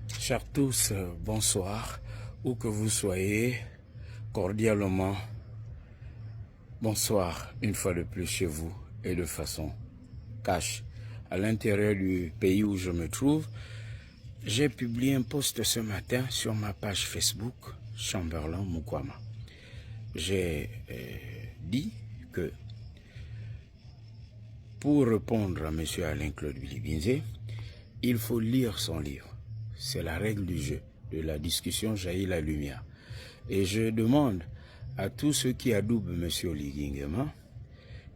Chers tous, bonsoir, où que vous soyez, cordialement, bonsoir une fois de plus chez vous et de façon cash. À l'intérieur du pays où je me trouve, j'ai publié un post ce matin sur ma page Facebook, Chamberlain Mukwama. J'ai dit que pour répondre à M. Alain-Claude Bilibinzé, il faut lire son livre. C'est la règle du jeu. De la discussion jaillit la lumière. Et je demande à tous ceux qui adoubent M. Oligui Nguema,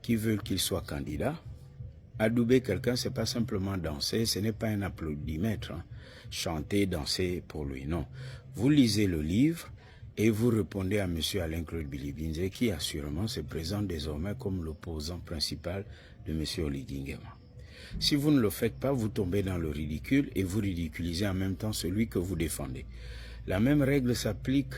qui veulent qu'il soit candidat, adouber quelqu'un, ce n'est pas simplement danser, ce n'est pas un applaudimètre, hein. Chanter, danser pour lui, non. Vous lisez le livre et vous répondez à M. Alain-Claude Bilibinzé, qui assurément se présente désormais comme l'opposant principal de M. Oligui Nguema. Si vous ne le faites pas, vous tombez dans le ridicule et vous ridiculisez en même temps celui que vous défendez. La même règle s'applique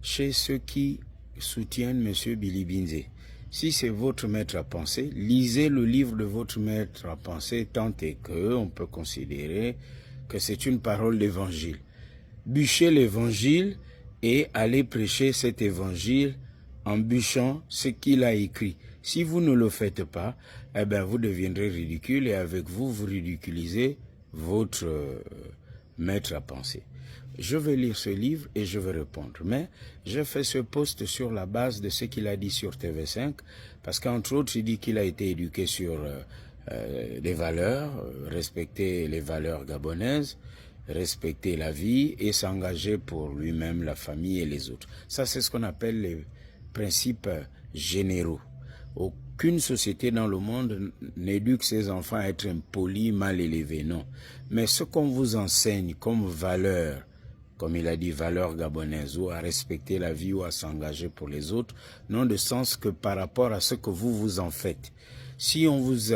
chez ceux qui soutiennent M. Bilibinzé. Si c'est votre maître à penser, lisez le livre de votre maître à penser, tant est qu'on peut considérer que c'est une parole d'évangile. Bûchez l'évangile et allez prêcher cet évangile en bûchant ce qu'il a écrit. Si vous ne le faites pas, eh bien vous deviendrez ridicule et avec vous, vous ridiculisez votre maître à penser. Je vais lire ce livre et je vais répondre. Mais j'ai fait ce post sur la base de ce qu'il a dit sur TV5, parce qu'entre autres, il dit qu'il a été éduqué sur des valeurs, respecter les valeurs gabonaises, respecter la vie et s'engager pour lui-même, la famille et les autres. Ça, c'est ce qu'on appelle les principes généraux. Aucune société dans le monde n'éduque ses enfants à être impolis, mal élevés, non. Mais ce qu'on vous enseigne comme valeur, comme il a dit, valeur gabonaise, ou à respecter la vie ou à s'engager pour les autres, n'ont de sens que par rapport à ce que vous en faites. Si on vous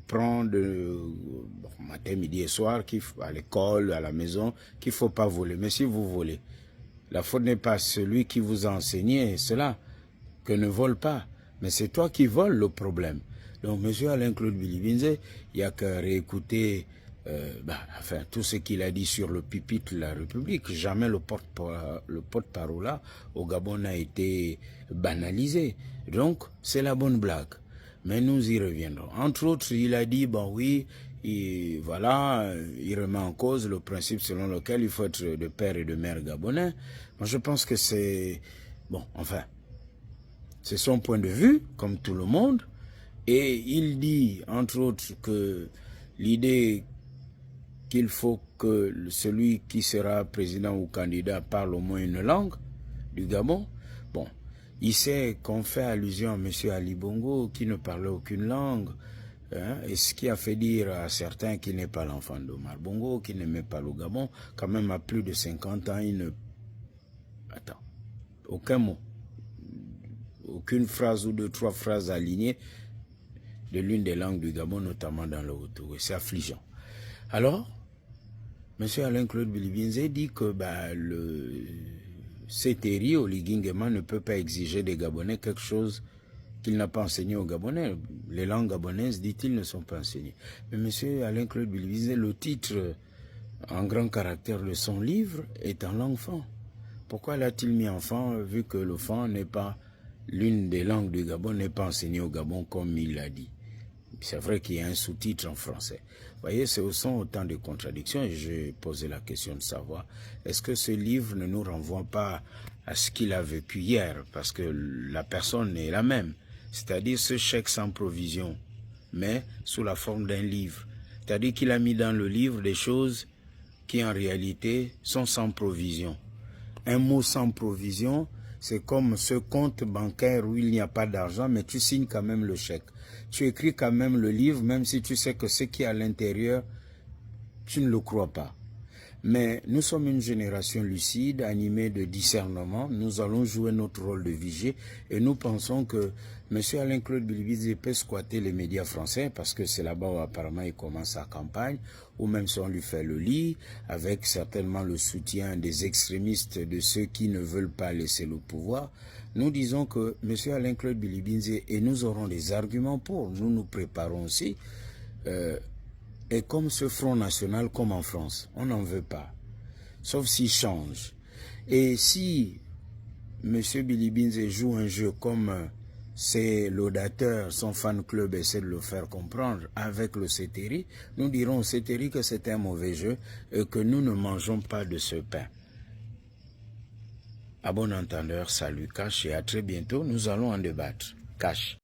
prend de matin, midi et soir, à l'école, à la maison, qu'il ne faut pas voler, mais si vous volez, la faute n'est pas celui qui vous a enseigné cela, que ne vole pas, mais c'est toi qui voles le problème. Donc, M. Alain-Claude Bilibinzé, il n'y a qu'à réécouter tout ce qu'il a dit sur le pupitre de la République. Jamais le porte-parole là au Gabon n'a été banalisé. Donc, c'est la bonne blague. Mais nous y reviendrons. Entre autres, il a dit, bon oui, il remet en cause le principe selon lequel il faut être de père et de mère gabonais. Moi, je pense que c'est... Bon, enfin, c'est son point de vue, comme tout le monde. Et il dit, entre autres, que l'idée qu'il faut que celui qui sera président ou candidat parle au moins une langue du Gabon. Bon, il sait qu'on fait allusion à M. Ali Bongo qui ne parlait aucune langue, hein, et ce qui a fait dire à certains qu'il n'est pas l'enfant d'Omar Bongo, qu'il n'aimait pas le Gabon, quand même à plus de 50 ans, il ne... Attends, aucun mot, aucune phrase ou deux, trois phrases alignées de l'une des langues du Gabon, notamment dans le Haut-Togo. C'est affligeant. Alors, M. Alain-Claude Bilibinzé dit que le CTRI, Oligui Nguema, ne peut pas exiger des Gabonais quelque chose qu'il n'a pas enseigné aux Gabonais. Les langues gabonaises, dit-il, ne sont pas enseignées. Mais M. Alain-Claude Bilibinzé, le titre en grand caractère de son livre est en langue fan. Pourquoi l'a-t-il mis en fan, vu que le fan n'est pas l'une des langues du Gabon, n'est pas enseignée au Gabon comme il l'a dit? C'est vrai qu'il y a un sous-titre en français. Vous voyez, ce sont autant de contradictions et j'ai posé la question de savoir, est-ce que ce livre ne nous renvoie pas à ce qu'il a vécu hier? Parce que la personne est la même. C'est-à-dire ce chèque sans provision, mais sous la forme d'un livre. C'est-à-dire qu'il a mis dans le livre des choses qui en réalité sont sans provision. Un mot sans provision, c'est comme ce compte bancaire où il n'y a pas d'argent, mais tu signes quand même le chèque. Tu écris quand même le livre, même si tu sais que ce qui est à l'intérieur, tu ne le crois pas. Mais nous sommes une génération lucide, animée de discernement. Nous allons jouer notre rôle de vigie et nous pensons que M. Alain-Claude Bilibinzé peut squatter les médias français parce que c'est là-bas où apparemment il commence sa campagne, ou même si on lui fait le lit, avec certainement le soutien des extrémistes de ceux qui ne veulent pas laisser le pouvoir. Nous disons que M. Alain-Claude Bilibinzé, et nous aurons des arguments pour, nous nous préparons aussi, est comme ce Front National, comme en France. On n'en veut pas. Sauf s'il change. Et si M. Billy joue un jeu comme ses laudateurs, son fan club essaie de le faire comprendre avec le Ceteri, nous dirons au Ceteri que c'est un mauvais jeu et que nous ne mangeons pas de ce pain. À bon entendeur, salut Cash et à très bientôt, nous allons en débattre. Cash.